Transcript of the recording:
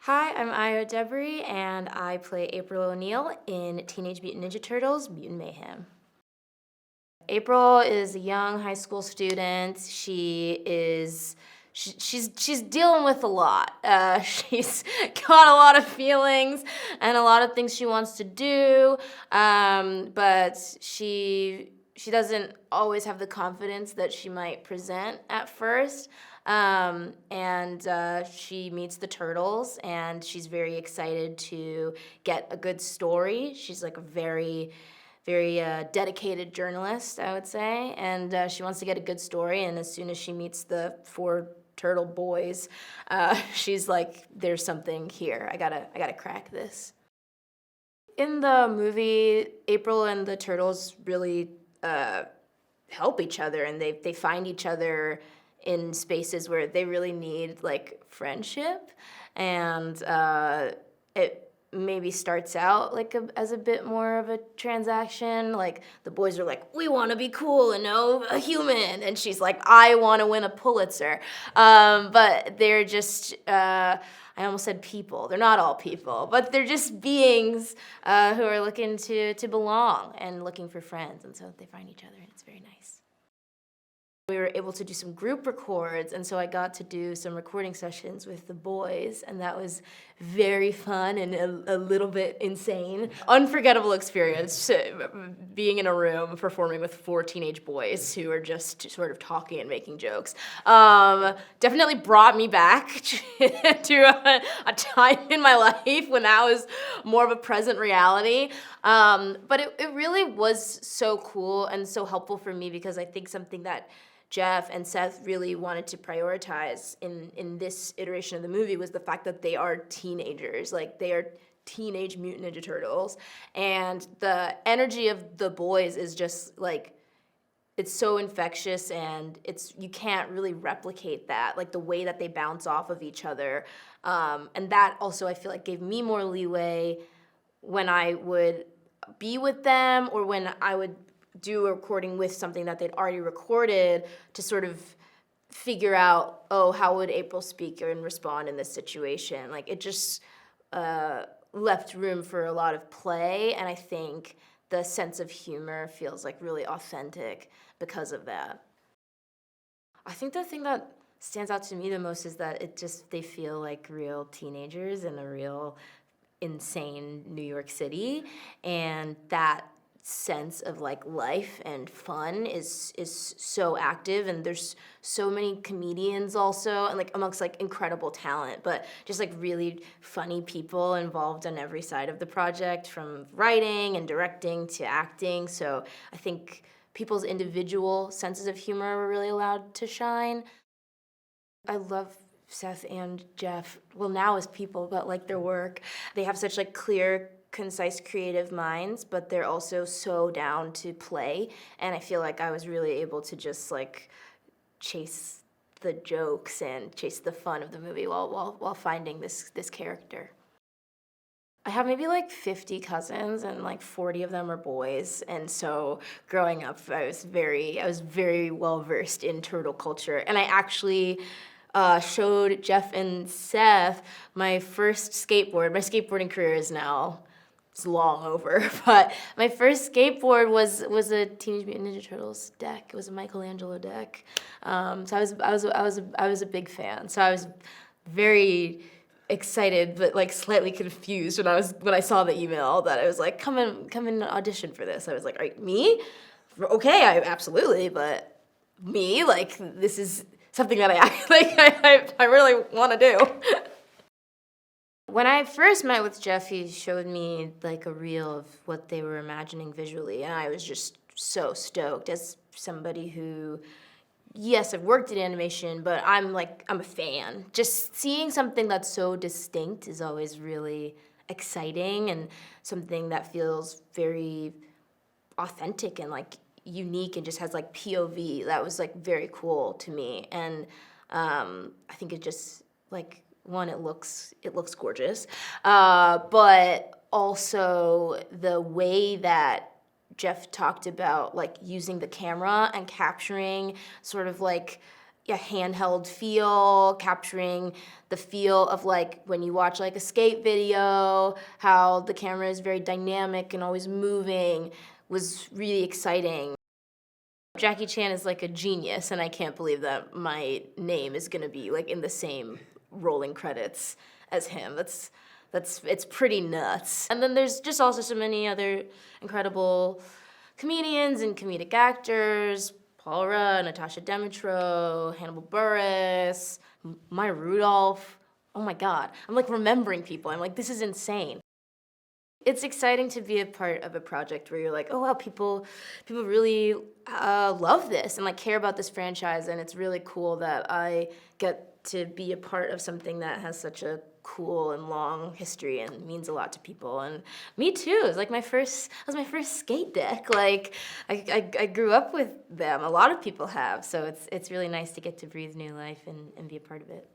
Hi, I'm Ayo Edebiri, and I play April O'Neil in Teenage Mutant Ninja Turtles: Mutant Mayhem. April is a young high school student. She's dealing with a lot. She's got a lot of feelings and a lot of things she wants to do, but she doesn't always have the confidence that she might present at first. And she meets the turtles, and she's very excited to get a good story. She's like a very dedicated journalist, I would say, and she wants to get a good story. And as soon as she meets the four turtle boys, she's like, "There's something here. I gotta crack this." In the movie, April and the turtles really help each other, and they find each other in spaces where they really need like friendship, and it maybe starts out like as a bit more of a transaction. Like the boys are like, "We want to be cool and know a human," and she's like, "I want to win a Pulitzer." But they're just I almost said people. They're not all people, but they're just beings who are looking to belong and looking for friends, and so they find each other, and it's very nice. We were able to do some group records, and so I got to do some recording sessions with the boys, and that was very fun and a little bit insane. Unforgettable experience, being in a room performing with four teenage boys who are just sort of talking and making jokes. Definitely brought me back to a time in my life when that was more of a present reality. But it really was so cool and so helpful for me, because I think something that Jeff and Seth really wanted to prioritize in this iteration of the movie was the fact that they are teenagers. Like, they are Teenage Mutant Ninja Turtles. And the energy of the boys is just, like, it's so infectious, and you can't really replicate that, like the way that they bounce off of each other. And that also, I feel like, gave me more leeway when I would be with them, or when I would do a recording with something that they'd already recorded, to sort of figure out, oh, how would April speak and respond in this situation? Like, it just left room for a lot of play, and I think the sense of humor feels like really authentic because of that. I think the thing that stands out to me the most is that they feel like real teenagers in a real insane New York City, and that sense of like life and fun is so active, and there's so many comedians also, and like amongst like incredible talent, but just like really funny people involved on every side of the project, from writing and directing to acting. So I think people's individual senses of humor were really allowed to shine. I love Seth and Jeff, well, now as people, but like their work. They have such like clear, concise, creative minds, but they're also so down to play. And I feel like I was really able to just like chase the jokes and chase the fun of the movie while finding this character. I have maybe like 50 cousins, and like 40 of them are boys. And so growing up, I was very well versed in turtle culture. And I actually showed Jeff and Seth my first skateboard. My skateboarding career is now, it's long over, but my first skateboard was a Teenage Mutant Ninja Turtles deck. It was a Michelangelo deck. So I was a big fan. So I was very excited, but like slightly confused when I saw the email that I was like, come and audition for this. I was like, me? Okay, absolutely, but me? Like, this is something that I really want to do. When I first met with Jeff, he showed me like a reel of what they were imagining visually, and I was just so stoked. As somebody who, yes, I've worked in animation, but I'm a fan. Just seeing something that's so distinct is always really exciting, and something that feels very authentic and like unique and just has like POV. That was like very cool to me, and I think it just like, one, it looks gorgeous, but also the way that Jeff talked about like using the camera and capturing sort of like a handheld feel, capturing the feel of like when you watch like a skate video, how the camera is very dynamic and always moving, was really exciting. Jackie Chan is like a genius, and I can't believe that my name is gonna be like in the same rolling credits as him. It's pretty nuts. And then there's just also so many other incredible comedians and comedic actors. Paul Rudd, Natasha Demetro, Hannibal Buress, Maya Rudolph. Oh my God, I'm like remembering people. I'm like, this is insane. It's exciting to be a part of a project where you're like, oh wow, people really love this and like care about this franchise, and it's really cool that I get to be a part of something that has such a cool and long history and means a lot to people. And me too. It was like my first skate deck. Like I grew up with them. A lot of people have, so it's really nice to get to breathe new life and be a part of it.